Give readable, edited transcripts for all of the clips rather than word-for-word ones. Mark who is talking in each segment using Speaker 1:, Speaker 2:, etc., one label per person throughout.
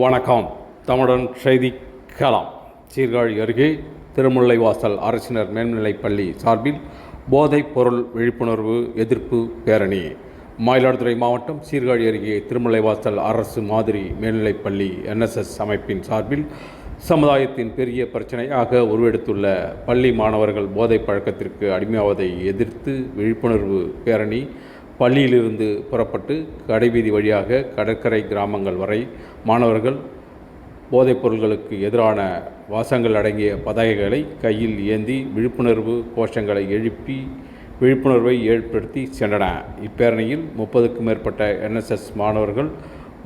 Speaker 1: வணக்கம். தமிழுடன் செய்தி களம். சீர்காழி அருகே திருமுல்லைவாசல் அரசினர் மேல்நிலைப்பள்ளி சார்பில் போதைப் பொருள் விழிப்புணர்வு எதிர்ப்பு பேரணி. மயிலாடுதுறை மாவட்டம் சீர்காழி அருகே திருமுல்லைவாசல் அரசு மாதிரி மேல்நிலைப்பள்ளி NSS அமைப்பின் சார்பில் சமுதாயத்தின் பெரிய பிரச்சனையாக உருவெடுத்துள்ள பள்ளி மாணவர்கள் போதைப் பழக்கத்திற்கு அடிமையாவதை எதிர்த்து விழிப்புணர்வு பேரணி பள்ளியிலிருந்து புறப்பட்டு கடைவீதி வழியாக கடற்கரை கிராமங்கள் வரை மாணவர்கள் போதைப் பொருள்களுக்கு எதிரான வாசகங்கள் அடங்கிய பதாகைகளை கையில் ஏந்தி விழிப்புணர்வு கோஷங்களை எழுப்பி விழிப்புணர்வை ஏற்படுத்தி சென்றன. இப்பேரணியில் 30க்கும் மேற்பட்ட NSS மாணவர்கள்,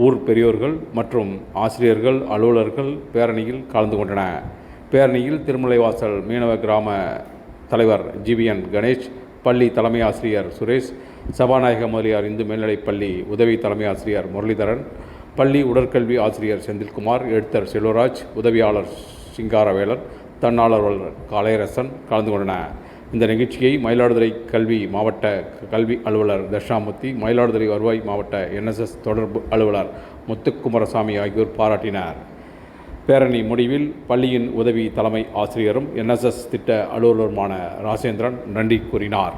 Speaker 1: ஊர் பெரியோர்கள் மற்றும் ஆசிரியர்கள், அலுவலர்கள் பேரணியில் கலந்து கொண்டனர். பேரணியில் திருமுல்லைவாசல் மீனவ கிராம தலைவர் GVN கணேஷ், பள்ளி தலைமை ஆசிரியர் சுரேஷ், சபாநாயக முதலியார் இந்து மேல்நிலைப்பள்ளி உதவி தலைமை ஆசிரியர் முரளிதரன், பள்ளி உடற்கல்வி ஆசிரியர் செந்தில்குமார், எழுத்தர் செல்வராஜ், உதவியாளர் சிங்காரவேலர், தன்னாளர் காளையரசன் கலந்து கொண்டனர். இந்த நிகழ்ச்சியை மயிலாடுதுறை கல்வி மாவட்ட கல்வி அலுவலர் தட்சிணாமூர்த்தி, மயிலாடுதுறை வருவாய் மாவட்ட NSS தொடர்பு அலுவலர் முத்துக்குமாரசாமி ஆகியோர் பாராட்டினர். பேரணி முடிவில் பள்ளியின் உதவி தலைமை ஆசிரியரும் NSS திட்ட அலுவலருமான ராசேந்திரன் நன்றி கூறினார்.